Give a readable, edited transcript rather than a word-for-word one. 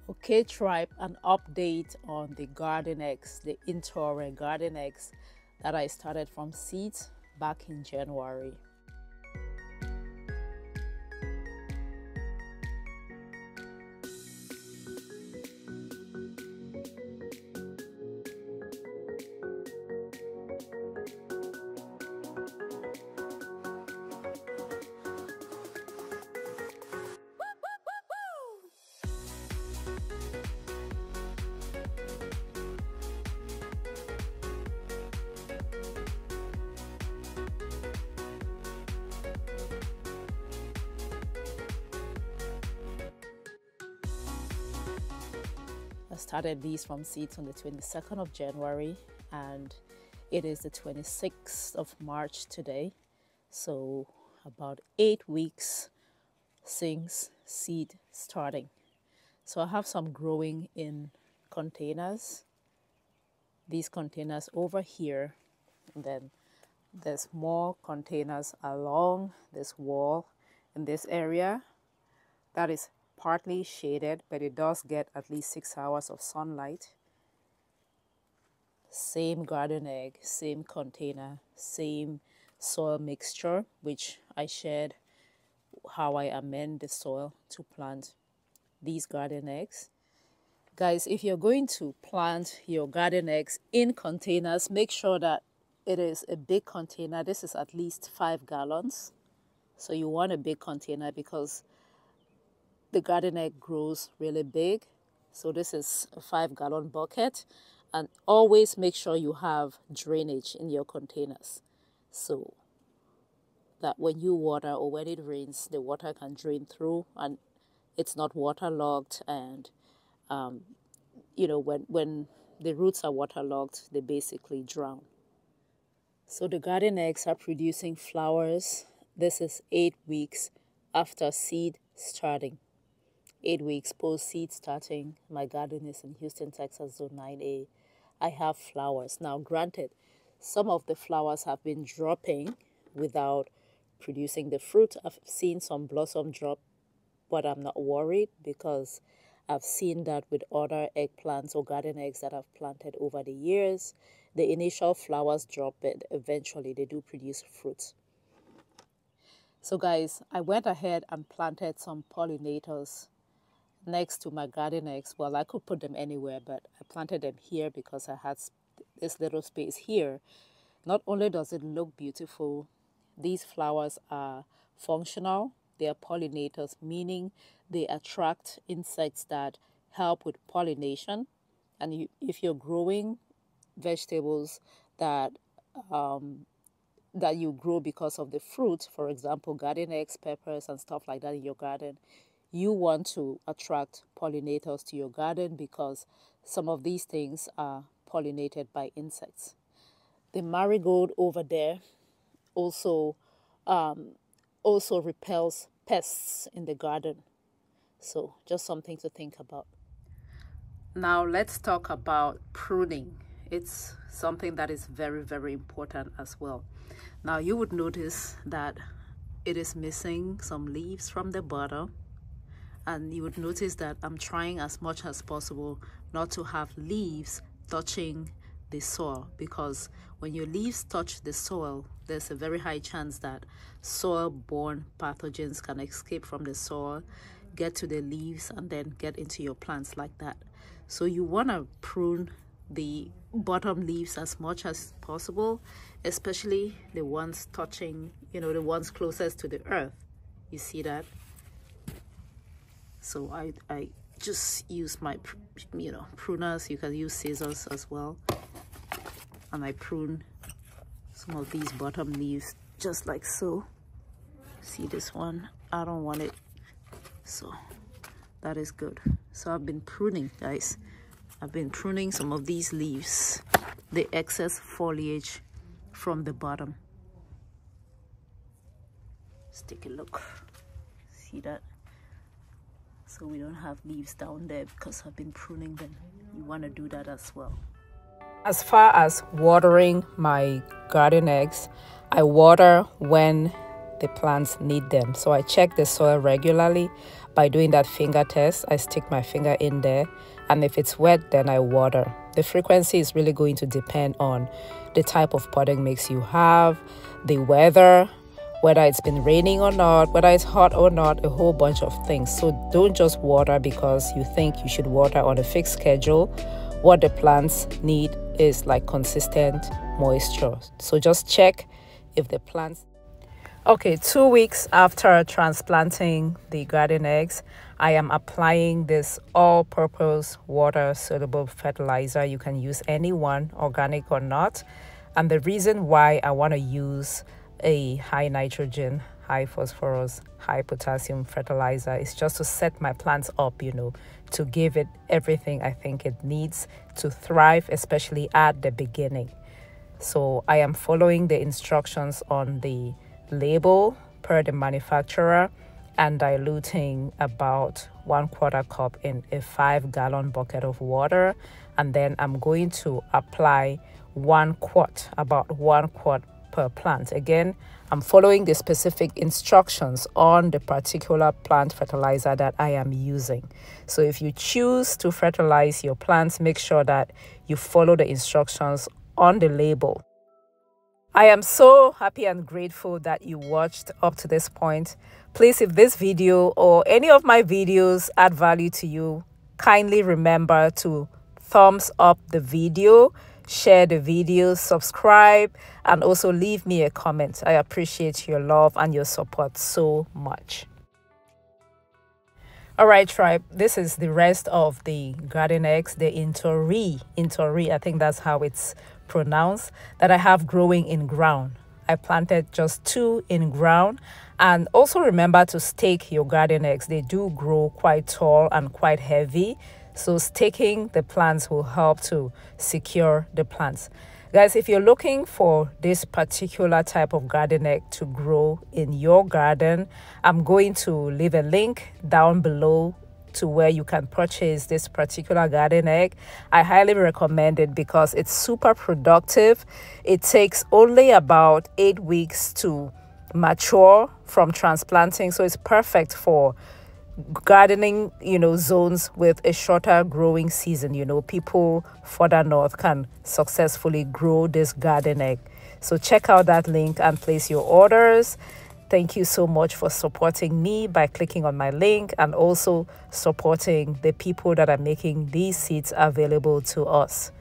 Okay, tribe, an update on the garden eggs, the Intore garden eggs that I started from seeds back in January. I started these from seeds on the 22nd of January and it is the 26th of March today. So about 8 weeks since seed starting. So I have some growing in containers. These containers over here, and then there's more containers along this wall in this area that is partly shaded, but it does get at least 6 hours of sunlight. Same garden egg, same container, same soil mixture, which I shared how I amend the soil to plant these garden eggs. Guys, if you're going to plant your garden eggs in containers, make sure that it is a big container. This is at least 5 gallons. So you want a big container because the garden egg grows really big. So this is a 5-gallon bucket. And always make sure you have drainage in your containers, so that when you water or when it rains, the water can drain through and it's not waterlogged. And you know, when the roots are waterlogged, they basically drown. So the garden eggs are producing flowers. This is 8 weeks after seed starting. 8 weeks post seed starting. My garden is in Houston, Texas, Zone 9A. I have flowers. Now, granted, some of the flowers have been dropping without producing the fruit. I've seen some blossom drop, but I'm not worried because I've seen that with other eggplants or garden eggs that I've planted over the years. The initial flowers drop, but eventually they do produce fruits. So guys, I went ahead and planted some pollinators next to my garden eggs. Well, I could put them anywhere, but I planted them here because I had this little space here. Not only does it look beautiful, these flowers are functional. They are pollinators, meaning they attract insects that help with pollination. And if you're growing vegetables that you grow because of the fruit, for example, garden eggs, peppers, and stuff like that in your garden, you want to attract pollinators to your garden because some of these things are pollinated by insects. The marigold over there also repels pests in the garden. So just something to think about. Now let's talk about pruning. It's something that is very, very important as well. Now you would notice that it is missing some leaves from the bottom. And you would notice that I'm trying as much as possible not to have leaves touching the soil, because when your leaves touch the soil, there's a very high chance that soil-borne pathogens can escape from the soil, get to the leaves, and then get into your plants like that. So you want to prune the bottom leaves as much as possible, especially the ones touching, you know, the ones closest to the earth. You see that? So I just use my, pruners. You can use scissors as well. And I prune some of these bottom leaves just like so. See this one? I don't want it. So that is good. So I've been pruning, guys. I've been pruning some of these leaves, the excess foliage from the bottom. Let's take a look. See that? So we don't have leaves down there because I've been pruning them. You want to do that as well. As far as watering my garden eggs, I water when the plants need them. So I check the soil regularly by doing that finger test. I stick my finger in there, and if it's wet, then I water. The frequency is really going to depend on the type of potting mix you have, the weather, whether it's been raining or not, whether it's hot or not, a whole bunch of things. So don't just water because you think you should water on a fixed schedule. What the plants need is like consistent moisture. So just check if the plants... Okay, 2 weeks after transplanting the garden eggs, I am applying this all-purpose water-soluble fertilizer. You can use any one, organic or not. And the reason why I want to use a high nitrogen, high phosphorus, high potassium fertilizer is just to set my plants up, to give it everything I think it needs to thrive, especially at the beginning. So I am following the instructions on the label per the manufacturer and diluting about 1/4 cup in a 5-gallon bucket of water. And then I'm going to apply 1 quart, about 1 quart per plant. Again, I'm following the specific instructions on the particular plant fertilizer that I am using. So if you choose to fertilize your plants, make sure that you follow the instructions on the label. I am so happy and grateful that you watched up to this point. Please, if this video or any of my videos add value to you, kindly remember to thumbs up the video, share the video, subscribe, and also leave me a comment. I appreciate your love and your support so much. All right, tribe, this is the rest of the garden eggs, the Intore, I think that's how it's pronounced, that I have growing in ground. I planted just 2 in ground. And also remember to stake your garden eggs. They do grow quite tall and quite heavy. So staking the plants will help to secure the plants. Guys, if you're looking for this particular type of garden egg to grow in your garden, I'm going to leave a link down below to where you can purchase this particular garden egg. I highly recommend it because it's super productive. It takes only about 8 weeks to mature from transplanting, so it's perfect for gardening, zones with a shorter growing season. People further north can successfully grow this garden egg. So check out that link and place your orders. Thank you so much for supporting me by clicking on my link and also supporting the people that are making these seeds available to us.